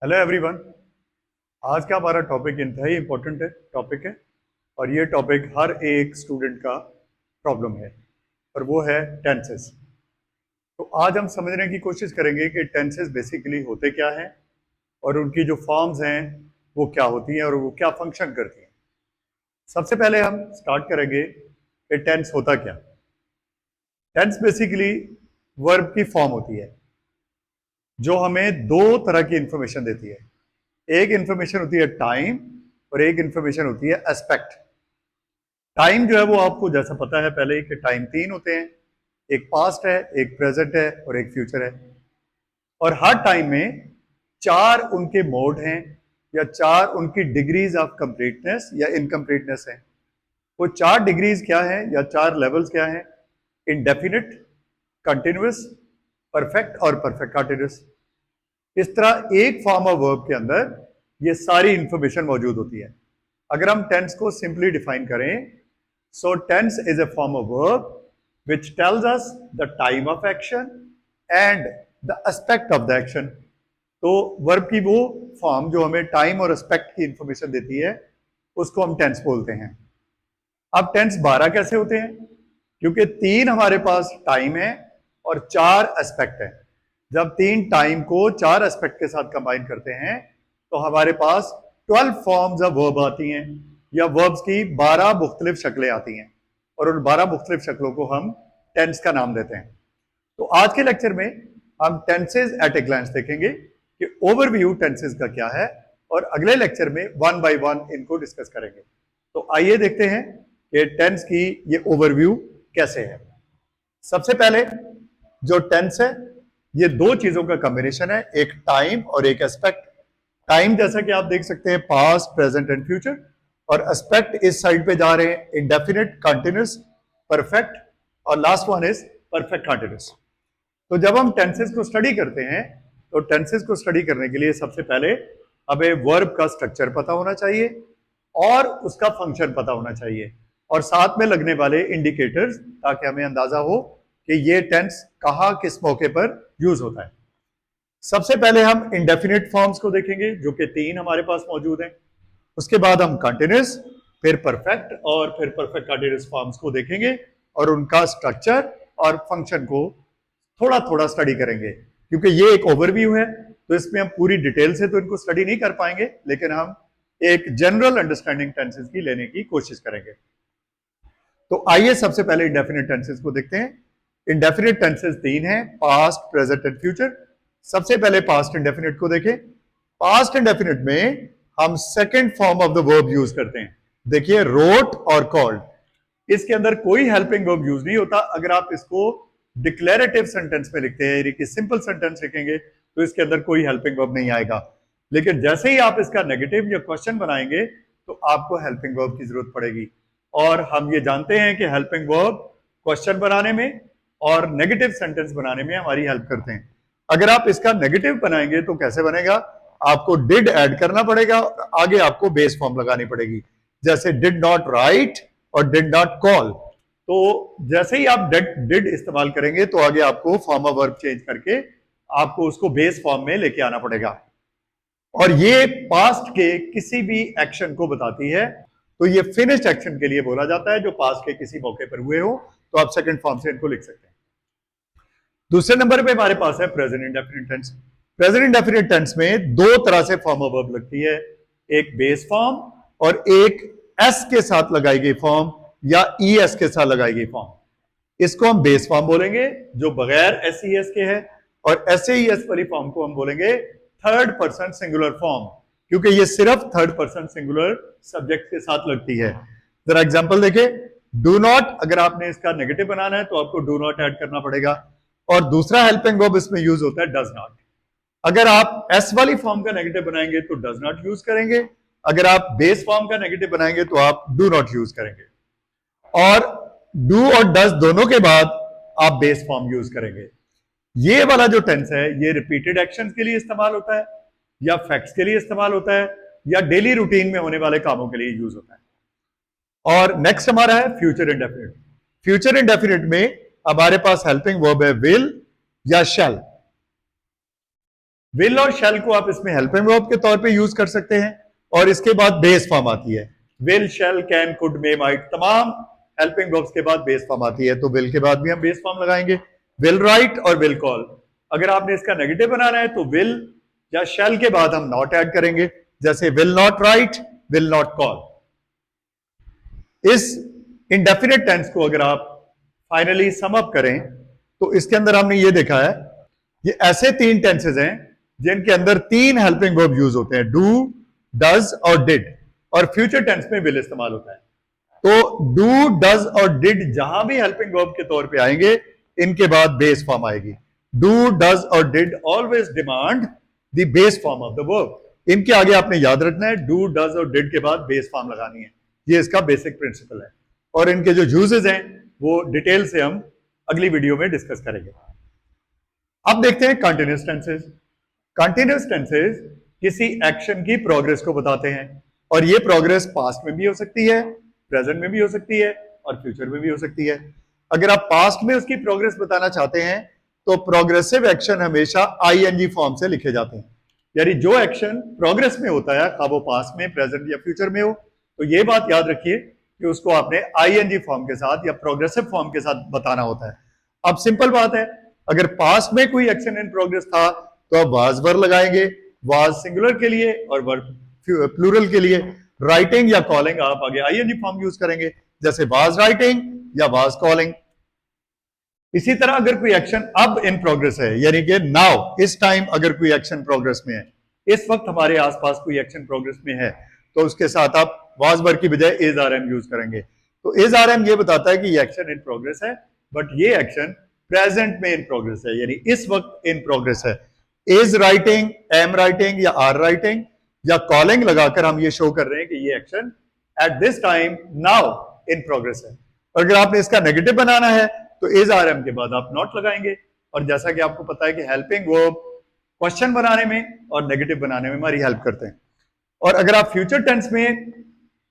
Hello everyone. आज का हमारा टॉपिक इंतहाई इंपॉर्टेंट है टॉपिक है और ये टॉपिक हर एक स्टूडेंट का प्रॉब्लम है और वो है टेंसेस। तो आज हम समझने की कोशिश करेंगे कि टेंसेस बेसिकली होते क्या हैं और उनकी जो फॉर्म्स हैं वो क्या होती हैं और वो क्या फंक्शन करती हैं। सबसे पहले हम स्टार्ट करेंगे कि टेंस होता क्या। टेंस बेसिकली वर्ब की फॉर्म होती है जो हमें दो तरह की इंफॉर्मेशन देती है। एक इंफॉर्मेशन होती है टाइम और एक इंफॉर्मेशन होती है एस्पेक्ट। टाइम जो है वो आपको जैसा पता है पहले ही कि टाइम तीन होते हैं, एक पास्ट है, एक प्रेजेंट है और एक फ्यूचर है। और हर टाइम में चार उनके मोड हैं या चार उनकी डिग्रीज ऑफ कंप्लीटनेस या इनकम्प्लीटनेस है। वो चार डिग्रीज क्या है या चार लेवल्स क्या है? इंडेफिनिट, कंटिन्यूअस, परफेक्ट और परफेक्ट कंटिन्यूअस। इस तरह एक फॉर्म ऑफ वर्ब के अंदर ये सारी इंफॉर्मेशन मौजूद होती है। अगर हम टेंस को सिंपली डिफाइन करें, so tense is a form of verb which tells us the time of action and the aspect of the action। तो वर्ब की वो फॉर्म जो हमें टाइम और एस्पेक्ट की इंफॉर्मेशन देती है उसको हम टेंस बोलते हैं। अब टेंस 12 कैसे होते हैं? क्योंकि तीन हमारे पास टाइम है और चार एस्पेक्ट है। जब तीन टाइम को चार एस्पेक्ट के साथ कंबाइन करते हैं तो हमारे पास 12 फॉर्म्स ऑफ वर्ब आती हैं या वर्ब्स की 12 मुख्तलिफ शक्लें आती हैं और उन 12 मुख्तलिफ शक्लों को हम टेंस का नाम देते हैं। तो आज के लेक्चर में हम टेंसेज एट ए ग्लांस देखेंगे कि ओवरव्यू टेंसेज का क्या है और अगले लेक्चर में वन बाय वन इनको डिस्कस करेंगे। तो आइए देखते हैं कि टेंस की ये ओवरव्यू कैसे है। सबसे पहले जो टेंस है ये दो चीजों का कॉम्बिनेशन है, एक टाइम और एक एस्पेक्ट। टाइम जैसा कि आप देख सकते हैं पास्ट, प्रेजेंट एंड फ्यूचर, और एस्पेक्ट इस साइड पे जा रहे हैं इंडेफिनिट, कंटिन्यूअस, परफेक्ट और last one is perfect continuous. तो जब हम टेंसेस को स्टडी करते हैं तो टेंसेस को स्टडी करने के लिए सबसे पहले हमें वर्ब का स्ट्रक्चर पता होना चाहिए और उसका फंक्शन पता होना चाहिए और साथ में लगने वाले इंडिकेटर्स, ताकि हमें अंदाजा हो कि ये टेंस कहां किस मौके पर यूज होता है। सबसे पहले हम इंडेफिनिट फॉर्म्स को देखेंगे जो कि तीन हमारे पास मौजूद हैं। उसके बाद हम कंटिन्यूअस, फिर परफेक्ट और फिर परफेक्ट कंटिन्यूअस फॉर्म्स को देखेंगे और उनका स्ट्रक्चर और फंक्शन को थोड़ा थोड़ा स्टडी करेंगे। क्योंकि ये एक ओवरव्यू है तो इसमें हम पूरी डिटेल से तो इनको स्टडी नहीं कर पाएंगे, लेकिन हम एक जनरल अंडरस्टैंडिंग टेंसेस की लेने की कोशिश करेंगे। तो आइए सबसे पहले इंडेफिनिट टेंसेस को देखते हैं। इंडेफिनिट टेंसेस तीन हैं, पास्ट, प्रेजेंट एंड फ्यूचर। सबसे पहले पास्ट इंडेफिनिट को देखें। पास्ट इंडेफिनिट में हम second form of the verb use करते हैं। देखिए, रोट और कॉल्ड, इसके अंदर कोई हेल्पिंग वर्ब यूज नहीं होता। अगर आप इसको डिक्लेरेटिव सेंटेंस में लिखते हैं यानी कि सिंपल सेंटेंस लिखेंगे तो इसके अंदर कोई हेल्पिंग वर्ब नहीं आएगा, लेकिन जैसे ही आप इसका नेगेटिव या क्वेश्चन बनाएंगे तो आपको हेल्पिंग वर्ब की जरूरत पड़ेगी। और हम ये जानते हैं कि हेल्पिंग वर्ब क्वेश्चन बनाने में और नेगेटिव सेंटेंस बनाने में हमारी हेल्प करते हैं। अगर आप इसका नेगेटिव बनाएंगे तो कैसे बनेगा? आपको डिड ऐड करना पड़ेगा और आगे आपको बेस फॉर्म लगानी पड़ेगी, जैसे डिड नॉट राइट और डिड नॉट कॉल। तो जैसे ही आप डिड इस्तेमाल करेंगे तो आगे आपको फॉर्म ऑफ वर्ब चेंज करके आपको उसको बेस फॉर्म में लेके आना पड़ेगा। और ये पास्ट के किसी भी एक्शन को बताती है, तो ये फिनिश्ड एक्शन के लिए बोला जाता है जो पास्ट के किसी मौके पर हुए हो, तो आप सेकंड फॉर्म से इनको लिख सकते हैं। दूसरे नंबर पे हमारे पास है present indefinite tense. Present indefinite tense में दो तरह से फॉर्म ऑफ वर्ब लगती है, एक बेस फॉर्म और एक एस के साथ लगाई गई फॉर्म या ई एस के साथ लगाई गई फॉर्म। इसको हम बेस फॉर्म बोलेंगे जो बगैर एस ई एस के है, और एस ई एस वाली फॉर्म को हम बोलेंगे थर्ड पर्सन सिंगुलर फॉर्म, क्योंकि ये सिर्फ थर्ड पर्सन सिंगुलर सब्जेक्ट के साथ लगती है। जरा एग्जांपल देखें, डू नॉट, अगर आपने इसका नेगेटिव बनाना है तो आपको डू नॉट ऐड करना पड़ेगा। और दूसरा हेल्पिंग वर्ब इसमें यूज होता है डज नॉट। अगर आप एस वाली फॉर्म का नेगेटिव बनाएंगे तो डज नॉट यूज करेंगे, अगर आप बेस फॉर्म का नेगेटिव बनाएंगे तो आप डू नॉट यूज करेंगे, और डू और डज दोनों के बाद आप बेस फॉर्म यूज करेंगे। ये वाला जो टेंस है ये रिपीटेड एक्शंस के लिए इस्तेमाल होता है या फैक्ट्स के लिए इस्तेमाल होता है या डेली रूटीन में होने वाले कामों के लिए यूज होता है। और नेक्स्ट हमारा है फ्यूचर इंडेफिनिट। फ्यूचर इंडेफिनिट में हमारे पास हेल्पिंग वर्ब है विल या शैल। विल और शैल को आप इसमें हेल्पिंग वर्ब के तौर पे यूज कर सकते हैं, और इसके बाद बेस फॉर्म आती है। Will, shall, can, could, may, might, तमाम हेल्पिंग वर्ब्स के बाद बेस फॉर्म आती है। तो विल के बाद भी हम बेस फॉर्म लगाएंगे, विल राइट और विल कॉल। अगर आपने इसका नेगेटिव बनाना है तो विल या शैल के बाद हम नॉट ऐड करेंगे, जैसे will not right, will not call. इस इंडेफिनिट टेंस को अगर आप फाइनली सम अप करें तो इसके अंदर हमने ये देखा है, ये ऐसे तीन टेंसेस हैं जिनके अंदर तीन हेल्पिंग वर्ब यूज होते हैं, डू, डज और डिड, और फ्यूचर टेंस में विल इस्तेमाल होता है। तो डू, डज और डिड जहां भी हेल्पिंग वर्ब के तौर पे आएंगे, इनके बाद बेस फॉर्म आएगी। डू, डज और did always demand the base form of the verb. इनके आगे आपने याद रखना है, डू, डज और डिड के बाद बेस फॉर्म लगानी है। ये इसका बेसिक प्रिंसिपल है, और इनके जो यूजेस हैं वो डिटेल से हम अगली वीडियो में डिस्कस करेंगे। अब देखते हैं कंटिन्यूअस टेंसेस। कंटिन्यूअस टेंसेस किसी एक्शन की प्रोग्रेस को बताते हैं, और ये प्रोग्रेस पास्ट में भी हो सकती है, प्रेजेंट में भी हो सकती है, और फ्यूचर में भी हो सकती है। अगर आप पास्ट में उसकी प्रोग्रेस बताना चाहते हैं तो प्रोग्रेसिव एक्शन हमेशा आईएनजी फॉर्म से लिखे जाते हैं, यानी जो एक्शन प्रोग्रेस में होता है, खाली वो पास्ट में, प्रेजेंट या फ्यूचर में हो, तो ये बात याद रखिए कि उसको आपने आईएनजी फॉर्म के साथ या प्रोग्रेसिव फॉर्म के साथ बताना होता है। अब सिंपल बात है, अगर पास्ट में कोई एक्शन इन प्रोग्रेस था तो आप वाज वर्ब लगाएंगे, वाज सिंगुलर के लिए और वर्ब प्लूरल के लिए। राइटिंग या कॉलिंग आप आगे आईएनजी फॉर्म यूज करेंगे, जैसे वाज राइटिंग या वाज कॉलिंग। इसी तरह अगर कोई एक्शन अब इन प्रोग्रेस है, यानी कि नाउ, इस टाइम अगर कोई एक्शन प्रोग्रेस में है, इस वक्त हमारे आसपास कोई एक्शन प्रोग्रेस में है, तो उसके साथ आप वाज वर्ब की बजाय इज आरएम यूज करेंगे। तो इज आरएम ये बताता है कि ये एक्शन इन प्रोग्रेस है, बट ये एक्शन प्रेजेंट में इन प्रोग्रेस है, यानी इस वक्त इन प्रोग्रेस है। इज राइटिंग, एम राइटिंग या आर राइटिंग या कॉलिंग लगाकर हम ये शो कर रहे हैं कि ये action at this time now in progress है। और अगर आपने इसका नेगेटिव बनाना है तो इज आरएम के बाद आप नॉट लगाएंगे, और जैसा कि आपको पता है कि हेल्पिंग वर्ब क्वेश्चन बनाने में और नेगेटिव बनाने में हमारी हेल्प करते हैं। और अगर आप फ्यूचर टेंस में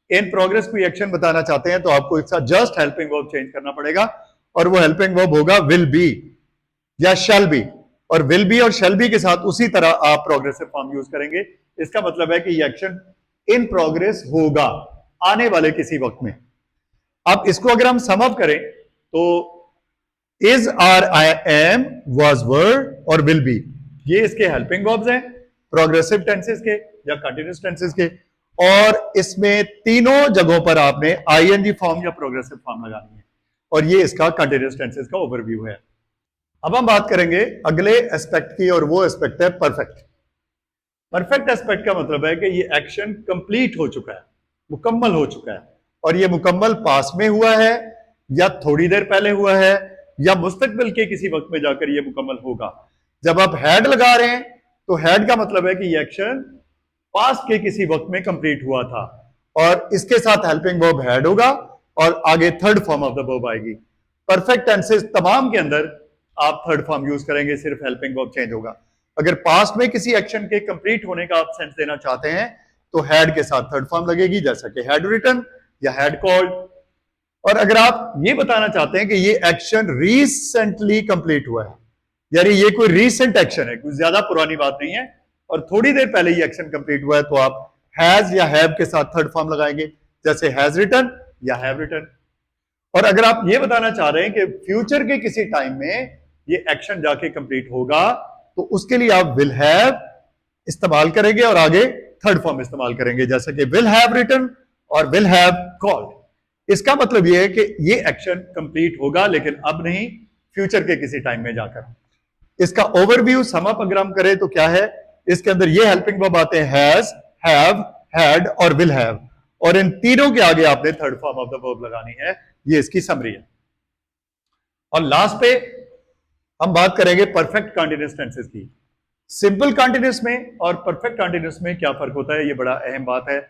इन प्रोग्रेस कोई एक्शन बताना चाहते हैं तो आपको इसका जस्ट हेल्पिंग वर्ब चेंज करना पड़ेगा, और वो हेल्पिंग वर्ब होगा विल बी या शैल बी। और विल बी और शैल बी के साथ उसी तरह आप प्रोग्रेसिव फॉर्म यूज करेंगे। इसका मतलब है कि ये एक्शन इन प्रोग्रेस होगा आने वाले किसी वक्त में। अब इसको अगर हम सम अप करें तो is, are, I, am, was, were और विल बी, ये इसके हेल्पिंग वर्ब्स हैं प्रोग्रेसिव टेंसेस के या कंटिन्यूअस टेंसेस के, और इसमें तीनों जगहों पर आपने आईएनजी फॉर्म या प्रोग्रेसिव फॉर्म लगानी है, और ये इसका कंटिन्यूअस टेंसेस का ओवरव्यू है। अब हम बात करेंगे अगले एस्पेक्ट की, और वो एस्पेक्ट है परफेक्ट। परफेक्ट एस्पेक्ट का मतलब है कि ये एक्शन कंप्लीट हो चुका है, मुकम्मल हो चुका है, और ये मुकम्मल पास में हुआ है या थोड़ी देर पहले हुआ है या मुस्तकबिल के किसी वक्त में जाकर ये मुकम्मल होगा। जब आप हैड लगा रहे हैं तो हैड का मतलब है कि ये एक्शन पास्ट के किसी वक्त में कंप्लीट हुआ था, और इसके साथ हेल्पिंग वर्ब हैड होगा और आगे third form of the verb आएगी। परफेक्ट टेंसेस तमाम के अंदर आप थर्ड फॉर्म यूज करेंगे, सिर्फ हेल्पिंग वर्ब चेंज होगा। अगर पास्ट में किसी एक्शन के कंप्लीट होने का आप सेंस देना चाहते हैं तो हैड के साथ थर्ड फॉर्म लगेगी, जैसा कि हैड रिटन या हैड कॉल्ड। और अगर आप ये बताना चाहते हैं कि ये एक्शन रिसेंटली कंप्लीट हुआ है, यानी ये कोई रिसेंट एक्शन है, कोई ज्यादा पुरानी बात नहीं है और थोड़ी देर पहले ये एक्शन कंप्लीट हुआ है, तो आप हैज या हैव के साथ थर्ड फॉर्म लगाएंगे, जैसे हैज रिटन या हैव रिटन। और अगर आप ये बताना चाह रहे हैं कि फ्यूचर के किसी टाइम में ये एक्शन जाके कंप्लीट होगा, तो उसके लिए आप विल हैव इस्तेमाल करेंगे और आगे थर्ड फॉर्म इस्तेमाल करेंगे, जैसे कि विल हैव रिटन और विल हैव कॉल्ड। इसका मतलब यह है कि ये एक्शन कंप्लीट होगा, लेकिन अब नहीं, फ्यूचर के किसी टाइम में जाकर। इसका ओवरव्यू सम अप अगर हम करें तो क्या है, इसके अंदर ये हेल्पिंग वर्ब आते हैं हैज, हैव, हैड और विल हैव, और इन तीनों के आगे आपने third form of the verb लगानी है। ये इसकी समरी है। और लास्ट पे हम बात करेंगे परफेक्ट कंटीन्यूअस टेंसेस की। सिंपल कंटीन्यूअस में और परफेक्ट कंटीन्यूअस में क्या फर्क होता है, ये बड़ा अहम बात है।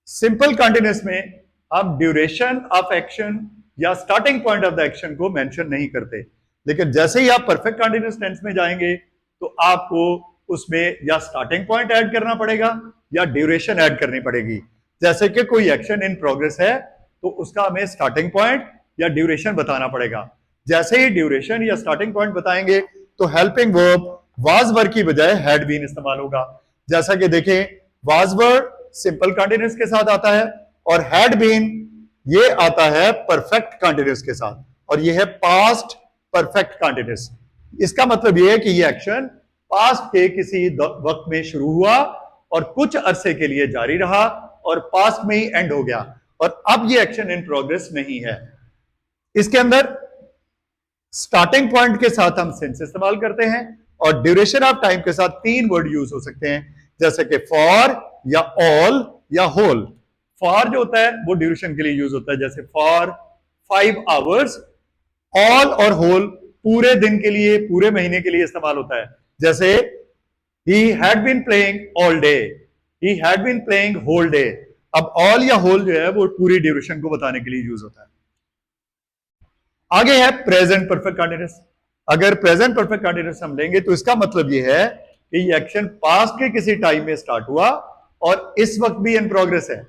सिंपल कंटीन्यूअस में हम ड्यूरेशन ऑफ एक्शन या starting point of the action को मेंशन नहीं करते, लेकिन जैसे ही आप परफेक्ट कंटीन्यूअस टेंस में जाएंगे तो आपको उसमें या स्टार्टिंग पॉइंट ऐड करना पड़ेगा या ड्यूरेशन ऐड करनी पड़ेगी। जैसे कि कोई एक्शन इन प्रोग्रेस है तो उसका हमें स्टार्टिंग पॉइंट या ड्यूरेशन बताना पड़ेगा। जैसे ही ड्यूरेशन या स्टार्टिंग पॉइंट बताएंगे तो हेल्पिंग वर्ब वाज वर की बजाय हैड बीन इस्तेमाल होगा। जैसा कि देखें, वाज वर सिंपल कंटीन्यूअस के साथ आता है और हैड बीन ये आता है परफेक्ट कंटीन्यूअस के साथ, और ये है पास्ट परफेक्ट कंटीन्यूअस। इसका मतलब ये है कि ये एक्शन पास्ट के किसी वक्त में शुरू हुआ और कुछ अरसे के लिए जारी रहा और पास्ट में ही एंड हो गया, और अब ये एक्शन इन प्रोग्रेस नहीं है। इसके अंदर स्टार्टिंग पॉइंट के साथ हम सिंस इस्तेमाल करते हैं और ड्यूरेशन ऑफ टाइम के साथ 3 वर्ड यूज हो सकते हैं, जैसे कि फॉर या ऑल या होल। फॉर जो होता है वो ड्यूरेशन के लिए यूज होता है, जैसे फॉर 5 आवर्स। ऑल और होल पूरे दिन के लिए, पूरे महीने के लिए इस्तेमाल होता है, जैसे he had been playing all day, he had been playing whole day। अब ऑल या होल जो है वो पूरी ड्यूरेशन को बताने के लिए यूज होता है। आगे है प्रेजेंट परफेक्ट कंटीन्यूअस। अगर प्रेजेंट परफेक्ट कंटीन्यूअस हम लेंगे तो इसका मतलब ये है कि ये एक्शन पास्ट के किसी टाइम में स्टार्ट हुआ और इस वक्त भी इन प्रोग्रेस है,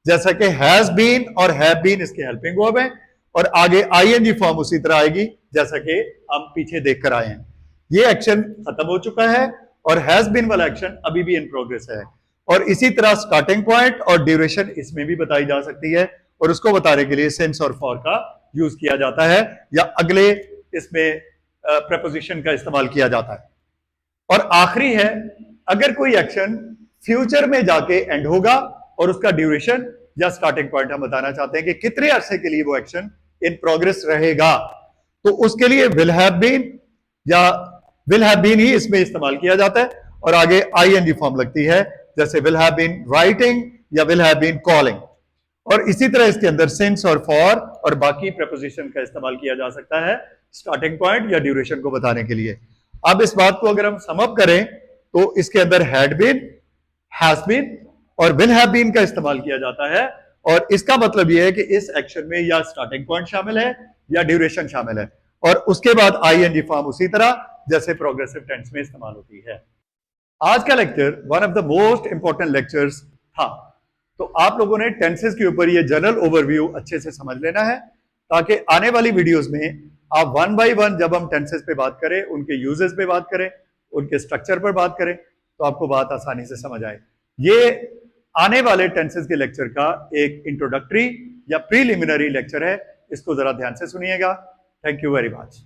जैसा कि हैज बीन और हैव बीन इसके हेल्पिंग वर्ब है, और आगे आईएनजी फॉर्म उसी तरह आएगी जैसा कि हम पीछे देखकर आए हैं। ये एक्शन खत्म हो चुका है और हैज बीन वाला एक्शन अभी भी इन प्रोग्रेस है, और इसी तरह स्टार्टिंग पॉइंट और ड्यूरेशन इसमें भी बताई जा सकती है, और उसको बताने के लिए सिंस और फॉर का यूज किया जाता है या अगले इसमें प्रेपोजिशन का इस्तेमाल किया जाता है। और आखिरी है, अगर कोई एक्शन फ्यूचर में जाके एंड होगा और उसका ड्यूरेशन या स्टार्टिंग पॉइंट हम बताना चाहते हैं कि कितने अरसे के लिए वो एक्शन इन प्रोग्रेस रहेगा, तो उसके लिए विल हैव बीन या विल हैव बीन ही इसमें इस्तेमाल किया जाता है, और आगे आईएनजी फॉर्म लगती है, जैसे विल हैव बीन राइटिंग या विल हैव बीन कॉलिंग। और इसी तरह इसके अंदर सिंस और फॉर और बाकी प्रेपोजिशन का इस्तेमाल किया जा सकता है स्टार्टिंग पॉइंट या ड्यूरेशन को बताने के लिए। अब इस बात को अगर हम सम अप करें तो इसके अंदर हैड बीन, हैज बीन और विल हैव बीन का इस्तेमाल किया जाता है, और इसका मतलब यह है कि इस एक्शन में या स्टार्टिंग पॉइंट शामिल है या ड्यूरेशन शामिल है, और उसके बाद आईएनजी फॉर्म उसी तरह जैसे प्रोग्रेसिव टेंस में इस्तेमाल होती है। आज का lecture one of the most important lectures था, तो आप लोगों ने टेंसेस के ऊपर ये जनरल ओवरव्यू अच्छे से समझ लेना है, ताकि आने वाली वीडियोस में आप वन बाय वन जब हम टेंसेस पे बात करें, उनके यूजेस पे बात करें, उनके स्ट्रक्चर पर बात करें, तो आपको बात आसानी से समझ आए। ये आने वाले टेंसेस के लेक्चर का एक इंट्रोडक्टरी या प्रीलिमिनरी लेक्चर है, इसको जरा ध्यान से सुनिएगा। Thank you very much.